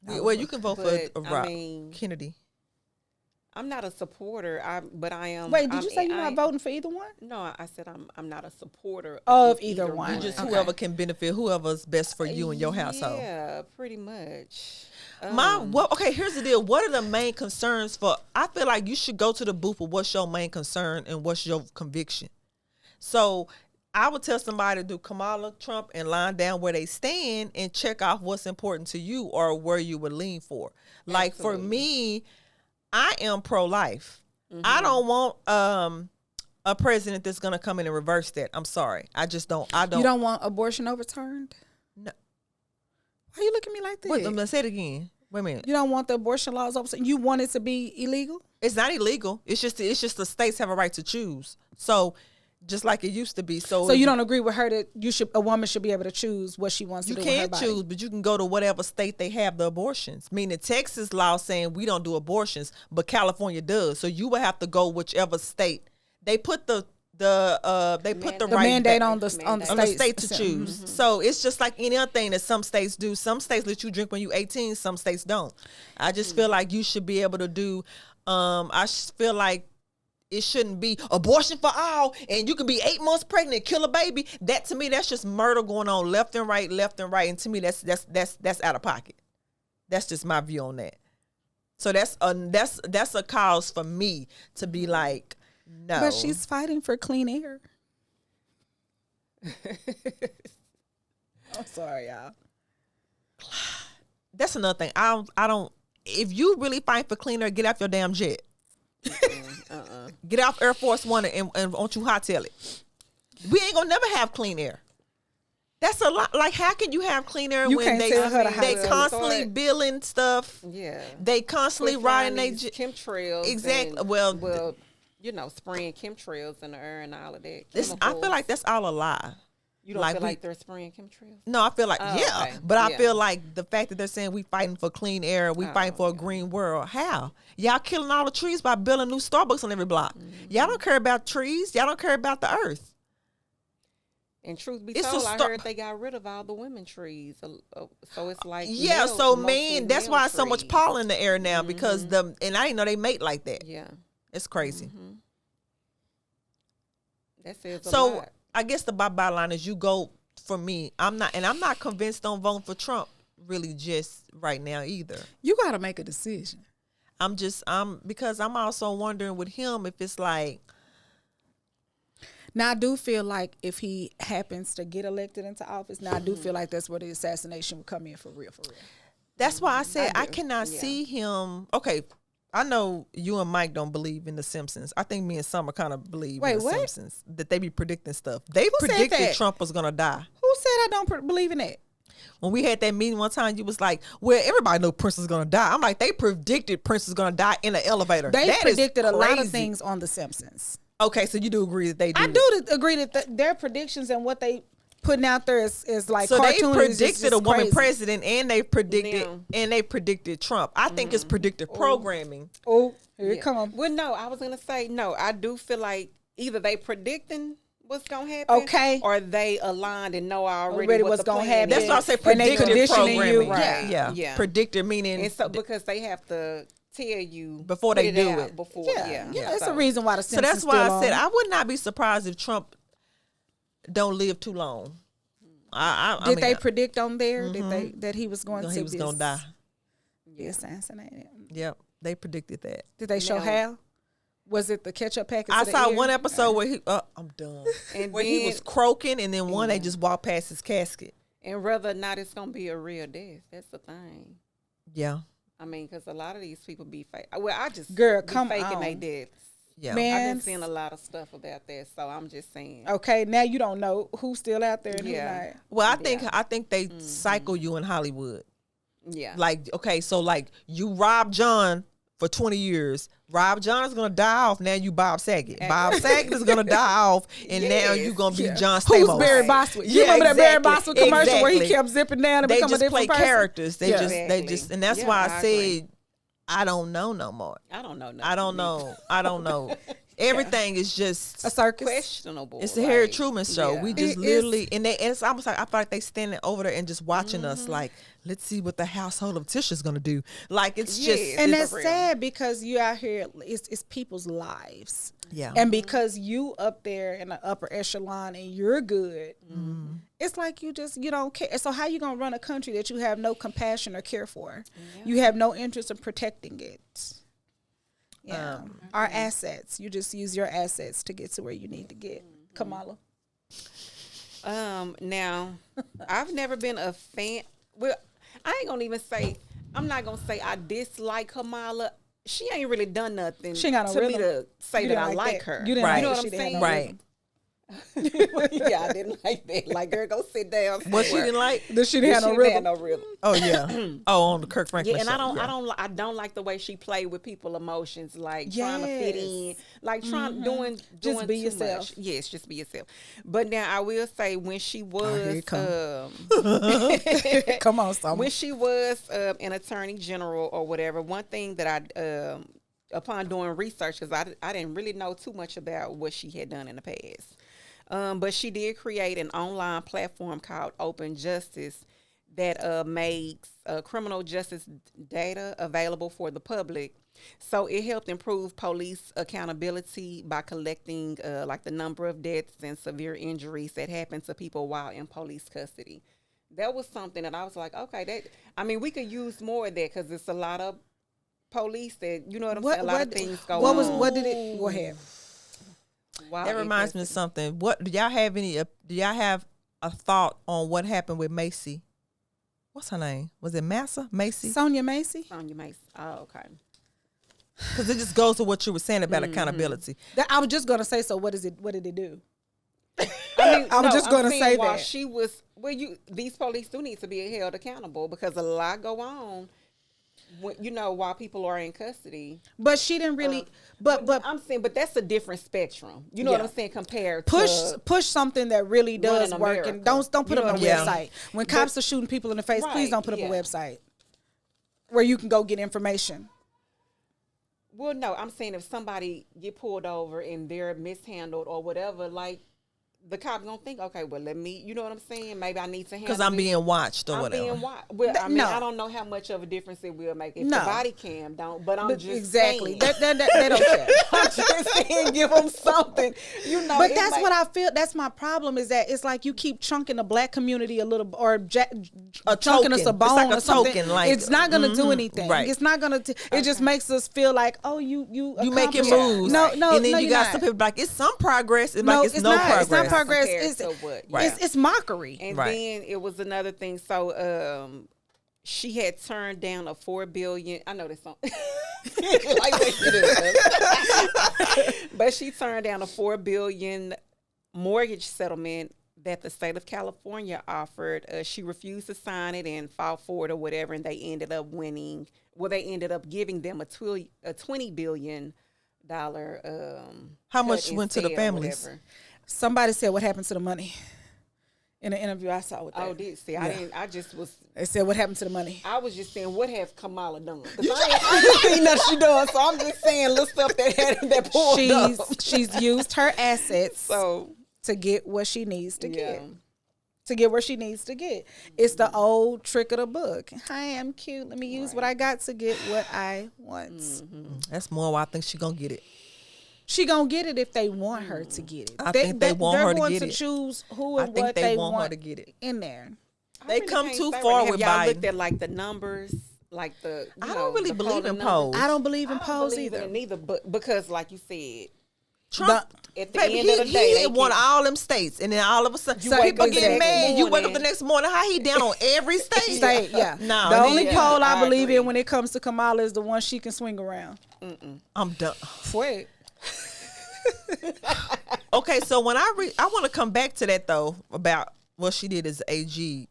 Well, you can vote But, for I mean, Kennedy. I'm not a supporter. But I am. Wait, did I'm- you say you're I- not voting for either one? No, I said I'm not a supporter Of either one. You just Okay. whoever can benefit, whoever's best for you and your household. Yeah, pretty much. Here's the deal. What are the main concerns for? I feel like you should go to the booth with what's your main concern and what's your conviction. So I would tell somebody to do Kamala, Trump, and line down where they stand and check off what's important to you or where you would lean for. Like for me, I am pro-life. I don't want a president that's going to come in and reverse that. I'm sorry. I just don't. I don't. You don't want abortion overturned? No. Why you look at me like that? Wait, I'm going to say it again. Wait a minute. You don't want the abortion laws overturned? You want it to be illegal? It's not illegal. It's just the states have a right to choose. So just like it used to be. So you don't agree with her that a woman should be able to choose what she wants to do with her You body? can choose, but you can go to whatever state they have the abortions. Meaning Texas law saying we don't do abortions, but California does. So you would have to go whichever state. They put the mandate back on the state to choose. Mm-hmm. So it's just like any other thing that some states do. Some states let you drink when you're 18. Some states don't. I just feel like you should be able to do. Feel like it shouldn't be abortion for all, and you can be 8 months pregnant, and kill a baby. That to me, that's just murder going on left and right. And to me, that's out of pocket. That's just my view on that. So that's a cause for me to be like, no. But she's fighting for clean air. I'm sorry, y'all. That's another thing. I don't. If you really fight for clean air, get off your damn jet. Get off Air Force One and won't you hightail it? We ain't gonna never have clean air. That's a lot. Like, how can you have clean air You when can't they tell her to they hightail it. constantly building stuff? Yeah. They constantly riding they chemtrails. exactly. And, well, spraying chemtrails in the air and all of that. I feel like that's all a lie. You don't feel like they're spraying chemtrails? No, I feel like Okay. but I feel like the fact that they're saying we fighting for clean air, we fighting for a green world. How? Y'all killing all the trees by building new Starbucks on every block. Y'all don't care about trees. Y'all don't care about the earth. And truth be told, I heard they got rid of all the women trees. So it's like that's why so much trees. pollen in the air now because and I didn't know they mate like that. Yeah, it's crazy. That says a so. lot. I guess the bottom line is you go for me. I'm not convinced on voting for Trump really just right now either. You got to make a decision. Because I'm also wondering with him if it's like. Now I do feel like if he happens to get elected into office, now I do feel like that's where the assassination would come in for real. That's why I said I cannot see him. Okay. I know you and Mike don't believe in The Simpsons. I think me and Summer kind of believe in The Simpsons. That they be predicting stuff. They predicted Trump was going to die. Who said I don't believe in that? When we had that meeting one time, you was like, well, everybody know Prince is going to die. I'm like, they predicted Prince is going to die in an elevator. They predicted a lot of crazy. Things on The Simpsons. Okay, so you do agree that they do. I do agree that their predictions and what they putting out there is like so cartoon. They predicted just a woman crazy. president and they predicted Trump. I think it's predictive programming. Oh, here it comes. Well, no, I was gonna say no. I do feel like either they predicting what's gonna happen, okay, or they aligned and know already what's gonna happen. That's why I say predictive programming. Right. Yeah. Predictive meaning, and so because they have to tell you before they do it. Before, that's a reason why the Simpsons. So that's why I said I would not be surprised if Trump don't live too long. Did they predict on there that he was going to die? Be assassinated. Yep, they predicted that. Did they show how? Was it the ketchup packet? I saw one episode where he. I'm done. And where he was croaking, and then they just walked past his casket. And whether or not it's gonna be a real death, that's the thing. Yeah. I mean, because a lot of these people be fake. Well, I just come faking on. they deaths. Yeah, man, I've been seeing a lot of stuff about that, so I'm just saying. Okay, now you don't know who's still out there and who's not. Well, I think they cycle you in Hollywood. Yeah. Like, okay, so like you Rob John for 20 years. Rob John is gonna die off. Now you Bob Saget. Bob Saget is gonna die off, and now you gonna be John Stamos. Who's Barry Bostwick? You remember that Barry Bostwick commercial where he kept zipping down and become a different person? Characters. They just, and that's why I said I don't know no more. I don't know. I don't know. Everything is just a circus. Questionable. It's the Harry Truman show. Yeah. We just literally, and it's almost like I feel like they standing over there and just watching us. Like, let's see what the household of Tisha's gonna do. Like, it's just, and that's sad because you out here. It's people's lives. Yeah. And because you up there in the upper echelon and you're good, it's like you don't care. So how you gonna run a country that you have no compassion or care for? Yeah. You have no interest in protecting it. Yeah, our assets. You just use your assets to get to where you need to get. Kamala. Now, I've never been a fan. Well, I ain't gonna even say. I'm not gonna say I dislike Kamala. She ain't really done nothing she got to me to say that I like her. You didn't right. You know what I'm saying? Right. Yeah, I didn't like that. Like, girl, go sit down. What she somewhere. didn't like? This shit had no She rhythm. no rhythm. Oh yeah. Oh, on the Kirk Franklin Yeah, and show. I don't like the way she played with people's emotions, like trying to fit in, like doing Just be too yourself. much. Yes, just be yourself. But now I will say when she was here it Come on, someone. when she was an attorney general or whatever, one thing that I upon doing research, because I didn't really know too much about what she had done in the past. But she did create an online platform called Open Justice that makes criminal justice data available for the public. So it helped improve police accountability by collecting like the number of deaths and severe injuries that happen to people while in police custody. That was something that I was like, okay, we could use more of that because it's a lot of police that, you know what I'm saying? A lot of things go on. What did it, go ahead. While That in reminds me of custody. something. What do y'all have do y'all have a thought on what happened with Macy? What's her name? Was it Macy? Sonia Massey? Sonya Mason. Oh, okay. Because it just goes to what you were saying about accountability. I was just gonna say, so what did it do? I was just gonna saying say while that. she was these police do need to be held accountable because a lot go on when, while people are in custody. But she didn't really. But I'm saying, but that's a different spectrum. You know what I'm saying? Compared to push something that really does Running work, America. and don't put You up know a what I'm website. When cops are shooting people in the face, please Right, don't put up a yeah. website where you can go get information. Well, no, I'm saying if somebody get pulled over and they're mishandled or whatever, like the cop gonna think, okay, well, let me, you know what I'm saying? Maybe I need to handle Because I'm this. being watched or I'm whatever. being watched. Well, No. I don't know how much of a difference it will make if No. the body cam don't. But I'm just Exactly. saying. They don't care. I'm just saying, give them something. But that's what I feel. That's my problem. Is that it's like you keep chunking the black community a little, or chunking us a token. bone It's like a or something. token, like, it's not gonna do anything. right. It's not gonna. It just makes us feel like, oh, you making accomplished- moves. No, And then no, you you're got not. some people like, it's some progress. It's No, like, it's no not. progress. It's not progress. Compared It's to what? Right. it's mockery. And Right. then it was another thing. So she had turned down a $4 billion. I know this song. Like what she does. But she turned down a $4 billion mortgage settlement that the state of California offered. She refused to sign it and fought for it or whatever, and they ended up winning. Well, they ended up giving them a $20 billion How much cut went to the instead or families? whatever. Somebody said, "What happened to the money?" In an interview I saw with that. Oh, did see? I didn't. I just was. They said, "What happened to the money?" I was just saying, what have Kamala done? Because I ain't seen nothing she done, so I'm just saying little stuff that pulled up. She's used her assets So to get what she needs to yeah, get. To get where she needs to get. It's the old trick of the book. Hi, I'm cute. Let me use what I got to get what I want. That's more why I think she gonna get it. She gonna get it if they want her to get it. I think they want her to They're get going it. to choose who I and think what they they want her to get it. in there. I They really come can't too say far right now. with Y'all Biden. looked at like the numbers, like the. I don't really the believe polling in numbers. polls. I don't believe in I don't polls believe in either. it neither, but because like you said, Trump, at the baby, end of the day, he they won can- all them states, and then all of a sudden, wake people up the get next mad. You wake up morning. the next morning, how he down on every state? State, yeah. No, the and only then- poll I I believe agree. in when it comes to Kamala is the one she can swing around. I'm done. Wait. Okay, so when I want to come back to that though about what she did as AG.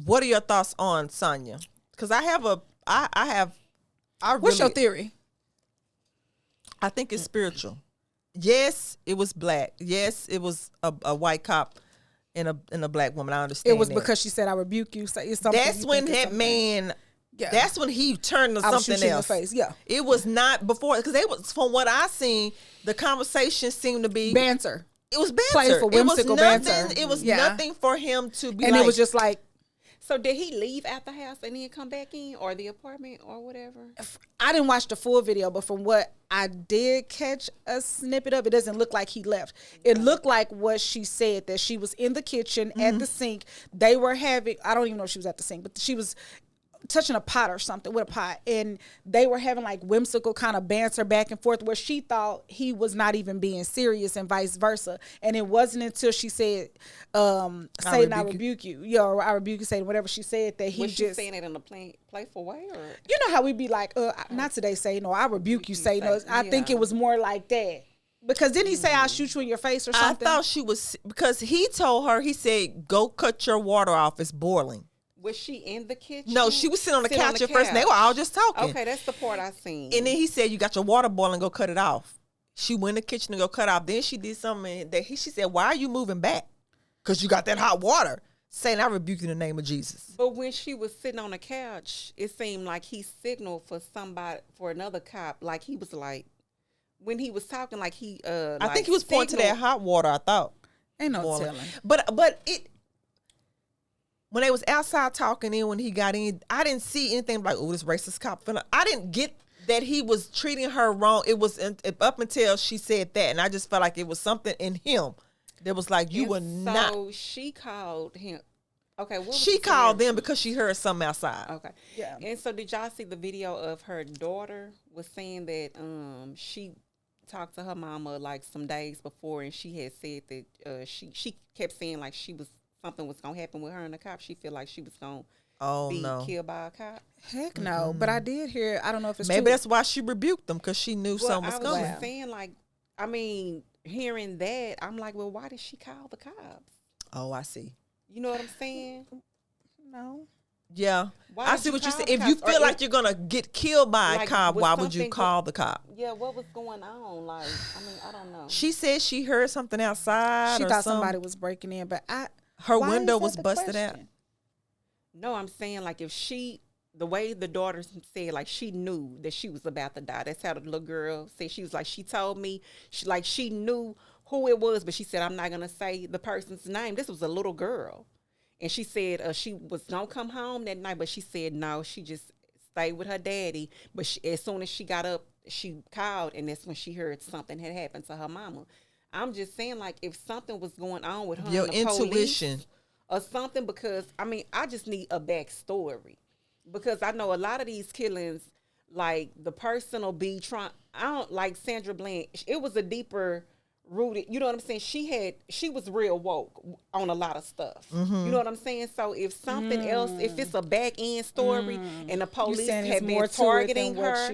What are your thoughts on Sonya? Because What's your theory? I think it's spiritual. Yes, it was black. Yes, it was a white cop and a black woman. I understand. It was that. because she said, "I rebuke you." So it's something. That's you when think is that something. man. Yeah. That's when he turned to I was something shooting you in else. the face. Yeah. It was not before because they was from what I seen. The conversation seemed to be Banter. It was banter. Playful, whimsical it was nothing, banter. It was Yeah. nothing for him to be. And like, it was just like, So did he leave out the house and then come back in, or the apartment, or whatever? I didn't watch the full video, but from what I did catch a snippet of, it doesn't look like he left. It looked like what she said, that she was in the kitchen at the sink. They were having, I don't even know if she was at the sink, but she was touching a pot or something with a pot, and they were having like whimsical kind of banter back and forth where she thought he was not even being serious and vice versa. And it wasn't until she said, Satan, I rebuke you. Yeah, or I rebuke you, Satan, whatever she said, that he Was she just, saying it in a playful way, or you know how we be like, not today, Satan, or I rebuke you, Satan. Or I think it was more like that. Because didn't he say I'll shoot you in your face or something? I thought she was, because he told her, he said, go cut your water off. It's boiling. Was she in the kitchen? No, she was sitting on the couch at first, and they were all just talking. Okay, that's the part I seen. And then he said, you got your water boiling, go cut it off. She went in the kitchen to go cut off. Then she did something that she said, why are you moving back? Because you got that hot water. Saying, I rebuke you in the name of Jesus. But when she was sitting on the couch, it seemed like he signaled for another cop. Like he was like, when he was talking, like he, I think he was pointing to that hot water, I thought. Ain't no boiling. telling. But it, when they was outside talking in, when he got in, I didn't see anything like, oh, this racist cop. I didn't get that he was treating her wrong. It was up until she said that. And I just felt like it was something in him that was like, you were not. So she called him. Okay. She called them because she heard something outside. Okay. Yeah. And so did y'all see the video of her daughter was saying that she talked to her mama like some days before, and she had said that she kept saying like something was gonna happen with her and the cop. She feel like she was gonna be killed by a cop. Heck no. But I did hear, I don't know if it's maybe true. that's why she rebuked them, because she knew something was coming. I was saying, like, I mean, hearing that, I'm like, well, why did she call the cops? Oh, I see. You know what I'm saying? No. Yeah. Why I did see you what you're call saying. the If you cops? feel Or like you're going to get killed by a like, cop, was why would you something call the cop? Yeah, what was going on? Like, I mean, I don't know. She said she heard something outside. She or thought something. somebody was breaking in, but Her why window is that was the busted out. question? No, I'm saying like if the way the daughter said, like she knew that she was about to die. That's how the little girl said. She was like, she told me, she knew who it was, but she said, I'm not going to say the person's name. This was a little girl. And she said she was going to come home that night, but she said no, she just stayed with her daddy. But as soon as she got up, she called, and that's when she heard something had happened to her mama. I'm just saying, like, if something was going on with her Your and the intuition. police or something, because, I mean, I just need a backstory. Because I know a lot of these killings, like, the person will be trying, I don't, like Sandra Bland, it was a deeper rooted, you know what I'm saying? She was real woke on a lot of stuff. You know what I'm saying? So if something else, if it's a back end story and the police had been targeting her,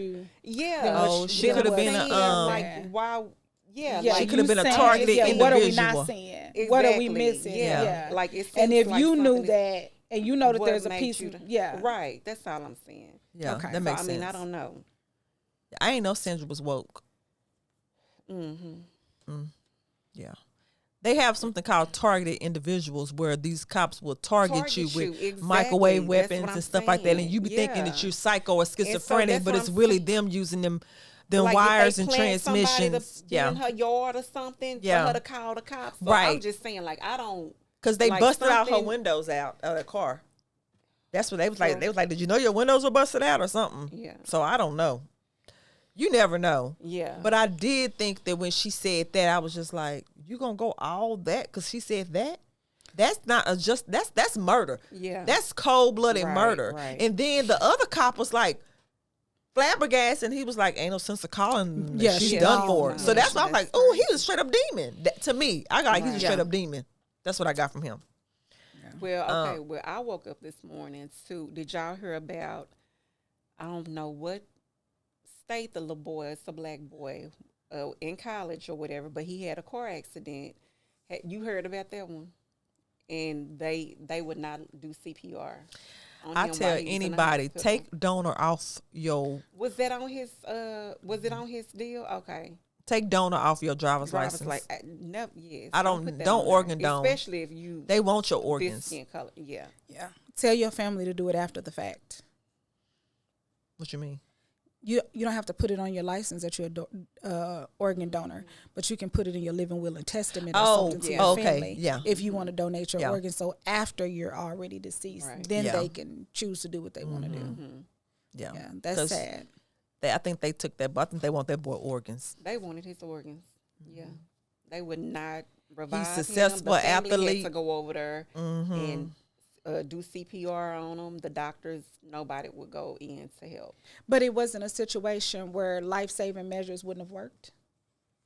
she could have been like, why? Yeah, she could have been a targeted individual. What are we not seeing? Exactly. What are we missing? Yeah. Like it and if like you knew that, and you know that there's a piece of, right. That's all I'm saying. Yeah, okay. that makes sense. I mean, I don't know. I ain't know Sandra was woke. Yeah. They have something called targeted individuals, where these cops will target you with exactly. microwave weapons and stuff like that, and saying. you be thinking that you're psycho or schizophrenic, that's but what it's I'm really saying. them using them Like wires if and they plant transmissions. in her yard or something for her to call the cops. So right. I'm just saying, like, I don't, because they like busted out her something- windows out of the car. That's what they was like. They was like, "Did you know your windows were busted out or something?" Yeah. So I don't know. You never know. Yeah. But I did think that when she said that, I was just like, "You gonna go all that?" Because she said that. That's not that's murder. Yeah. That's cold-blooded Right, murder. right. And then the other cop was like flabbergasted, and he was like, "Ain't no sense of calling. Yeah, She's yeah. done Oh, for." no. So that's why I'm That's like, "Oh, he was straight up demon." To me, I got like he's a Right. straight up demon. That's what I got from him. Well, okay. Well, I woke up this morning too. Did y'all hear about? I don't know what state the little boy. It's a black boy in college or whatever, but he had a car accident. You heard about that one? And they would not do CPR. on I him tell while he was in the anybody, hospital. take donor off your Was that on his? Was it on his deal? Okay. take donor off your driver's Driver's license. never. Yes. I don't- put that don't on there. organ donor. Especially if you They want your this organs. skin color. Yeah. Yeah. Tell your family to do it after the fact. What you mean? You don't have to put it on your license that you're a organ donor, but you can put it in your living will and testament or Oh, something to yeah. your Okay, family yeah. if you want to donate your Yeah. organs. So after you're already deceased, Right. then Yeah. they can choose to do what they want to do. Yeah. Yeah, that's 'Cause sad. I think they took that, but I think they want that boy organs. They wanted his organs. Yeah. They would not revive him. successful The family athlete. had to go over there and do CPR on him. The doctors, nobody would go in to help. But it wasn't a situation where life-saving measures wouldn't have worked?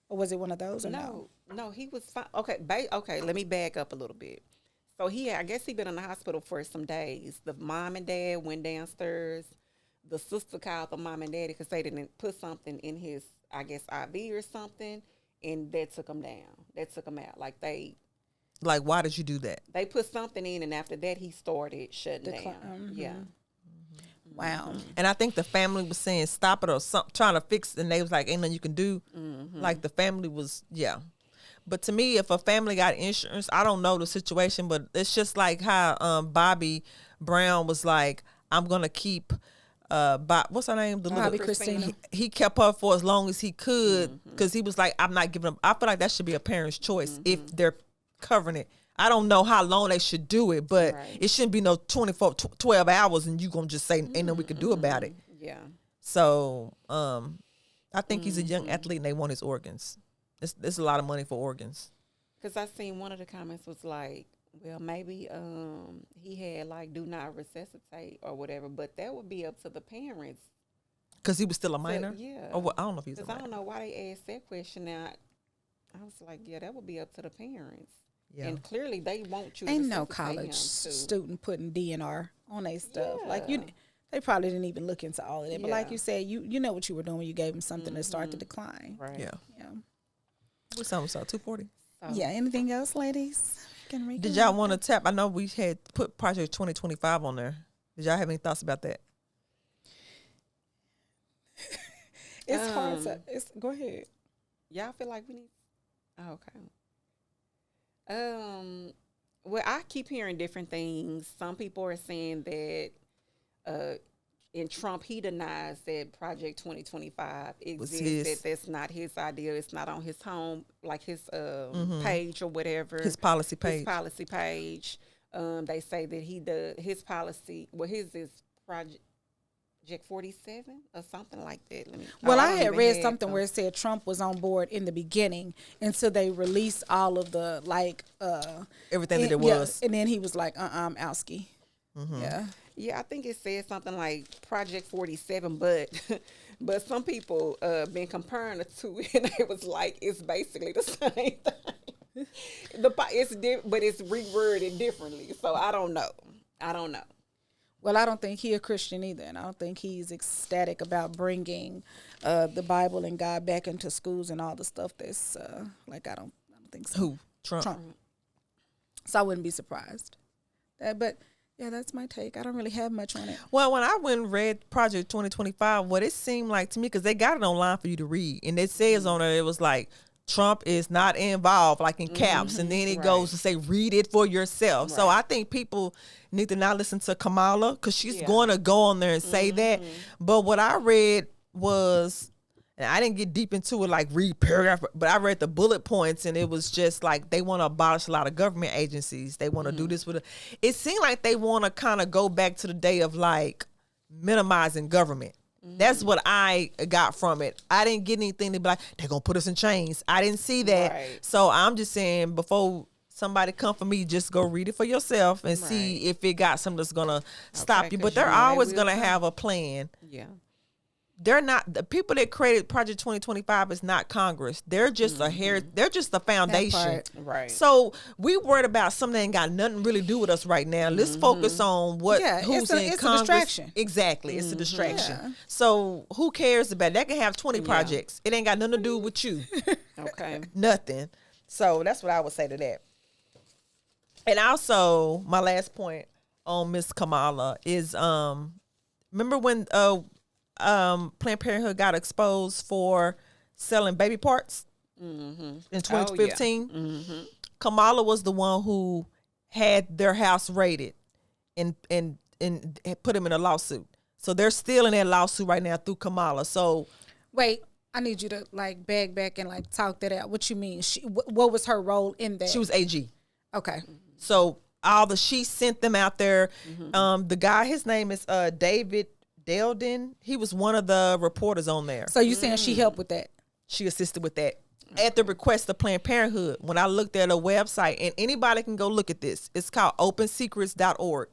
Or was it one of those or no? No, he was fine. Okay, okay, let me back up a little bit. So I guess he been in the hospital for some days. The mom and dad went downstairs. The sister called the mom and daddy because they didn't put something in his, I guess, IV or something. and that took them down. That took them out. Like why did you do that? they put something in, and after that he started shutting down. Yeah. Wow. And I think the family was saying stop it or something, trying to fix it, and they was like, ain't nothing you can do. Like the family was, yeah. But to me, if a family got insurance, I don't know the situation, but it's just like how Bobby Brown was like, I'm gonna keep what's her name? The Bobby little Christina. He kept her for as long as he could because he was like, I'm not giving them. I feel like that should be a parent's choice if they're covering it. I don't know how long they should do it, but it shouldn't be no 12 hours and you gonna just say ain't nothing we could do about it. Yeah. So I think he's a young athlete and they want his organs. It's a lot of money for organs. Because I seen one of the comments was like, well, maybe he had like do not resuscitate or whatever, but that would be up to the parents. Because he was still a minor? Yeah. Or what? I don't know if he was a Because minor. I don't know why they asked that question. Now, I was like, yeah, that would be up to the parents. Yeah. And clearly they want you to Ain't no resuscitate him, college too. student putting DNR on their stuff. Yeah. Like they probably didn't even look into all of that. But like Yeah. you said, you know what you were doing when you gave them something to start the decline. Right. Yeah. Yeah. What's something, 240? So, Yeah. Anything else, ladies? Did y'all want to tap? I know we had put Project 2025 on there. Did y'all have any thoughts about that? It's hard to. Go ahead. Y'all feel like we need. Oh, okay. Well, I keep hearing different things. Some people are saying that in Trump, he denies that Project 2025 exists, that that's not his idea. It's not on his home, like his page or whatever. His policy page. His policy page. They say that he does his policy. Well, his is Project 47 or something like that. Well, I don't had even read have something them. where it said Trump was on board in the beginning until they released all of the Everything that it yeah, was. and then he was like, I'm outski. Yeah. Yeah, I think it said something like Project 47, but some people been comparing the two, and it was like it's basically the same thing. But it's reworded differently, so I don't know. Well, I don't think he a Christian either, and I don't think he's ecstatic about bringing the Bible and God back into schools and all the stuff that's I don't think so. Who? Trump. So I wouldn't be surprised. But yeah, that's my take. I don't really have much on it. Well, when I went and read Project 2025, what it seemed like to me, because they got it online for you to read, and it says on it was like, Trump is not involved, like in caps, and then it goes to say, read it for yourself. So I think people need to not listen to Kamala, because she's going to go on there and say that. But what I read was, and I didn't get deep into it, like read paragraph, but I read the bullet points, and it was just like they want to abolish a lot of government agencies. They want to do this with it seemed like they want to kind of go back to the day of like minimizing government. That's what I got from it. I didn't get anything to be like, they're going to put us in chains. I didn't see that. Right. So I'm just saying, before somebody come for me, just go read it for yourself and see if it got something that's going to stop you. 'cause But they're you know they always will going to come. have a plan. Yeah. They're not, the people that created Project 2025 is not Congress. They're just they're just the foundation. part. Right. So we worried about something that ain't got nothing really to do with us right now. Let's focus on who's in it's a Congress. distraction. Exactly. It's a distraction. Yeah. So who cares about it? They can have 20 projects. It ain't got nothing to do with you. Okay. Nothing. So that's what I would say to that. And also, my last point on Miss Kamala is remember when Planned Parenthood got exposed for selling baby parts in 2015. Kamala was the one who had their house raided and put them in a lawsuit. So they're still in that lawsuit right now through Kamala. So Wait, I need you to like bag back and like talk that out. What you mean? What was her role in that? she was AG. Okay. So she sent them out there. The guy, his name is David Delden. He was one of the reporters on there. So you saying she helped with that? She assisted with that at the request of Planned Parenthood. When I looked at a website, and anybody can go look at this, it's called opensecrets.org.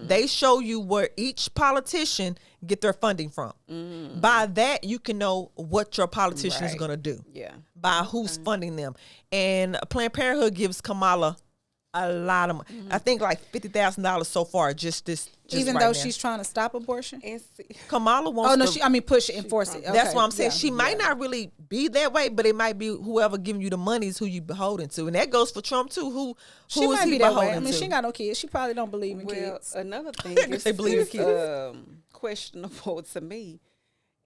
They show you where each politician get their funding from. By that, you can know what your politician is going to do. Yeah. By who's funding them. And Planned Parenthood gives Kamala a lot of money. I think like $50,000 so far. Just Even right though now. she's trying to stop abortion. And Kamala wants. Oh no, to, push it, enforce it. That's Okay. what I'm saying. Yeah. She might not really be that way, but it might be whoever giving you the money is who you beholden to, and that goes for Trump too. Who She is might he be that way. beholden I mean, to? she ain't got no kids. She probably don't believe in well, kids. another thing is They believe in kids. questionable to me.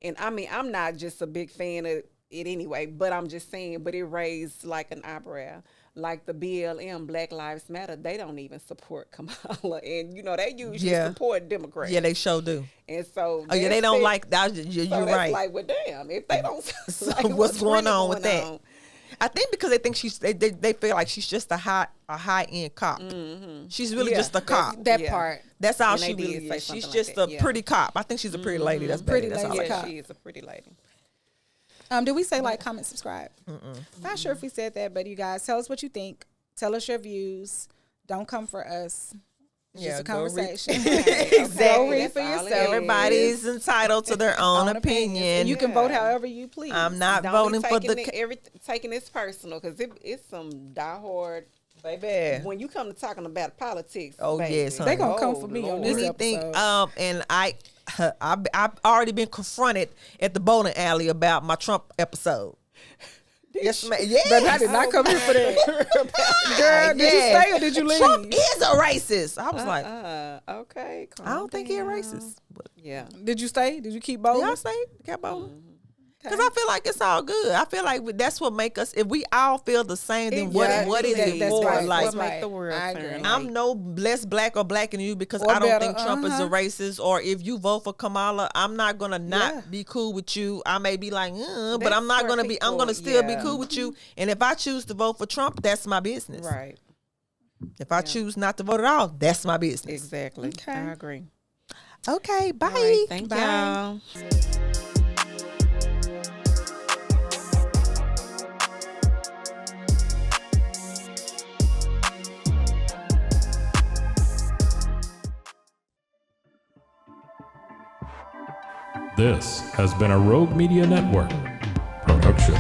And I mean, I'm not just a big fan of it anyway, but I'm just saying, but it raised like an eyebrow. Like the BLM, Black Lives Matter, they don't even support Kamala. And, you know, they usually support Democrats. Yeah, they sure do. And so. Oh, yeah, they don't like that. You're so right. Like, well, damn, if they don't. So like, what's going really on with that? on? I think because they think they feel like she's just a high end cop. She's really just a cop. That part. That's all And she they did really say is. She's something just like a that, pretty cop. I think she's a pretty lady. That's Pretty pretty. That's all lady. I Yeah, got. she is a pretty lady. Did we say like, comment, subscribe? Not sure if we said that, but you guys tell us what you think. Tell us your views. Don't come for us. It's just a go read- conversation. Exactly. Go read That's for all it yourself. is. Everybody's entitled to their own opinion. And you can vote however you please. I'm not Don't voting be for taking the taking this personal because it's some diehard. baby. When you come to talking about politics, Oh, baby, yes, honey. They gonna come for me on Lord. this Anything. episode. And I've already been confronted at the bowling alley about my Trump episode. Yes, ma'am. Yes. But I did not come here for that. Girl, did you stay or did you leave? Trump is a racist. I was like, Okay, I don't think he's a racist. But Yeah, Did you stay? Did you keep bowling? yeah, I stayed. Kept bowling. Because I feel like it's all good. I feel like that's what make us. If we all feel the same, then what is it that's for? right. Like, That's make right. the world I turn. agree. I'm no less black or blacker than you because Or I don't better, think Trump is a racist. Or if you vote for Kamala, I'm not gonna not be cool with you. I may be like, but That's I'm not for gonna be. I'm people, gonna still be yeah. cool with you. And if I choose to vote for Trump, that's my business. right, If I choose not to vote at all, that's my business. exactly. Okay. I agree. Okay, bye. All right, thank Bye. y'all. This has been a Rogue Media Network production.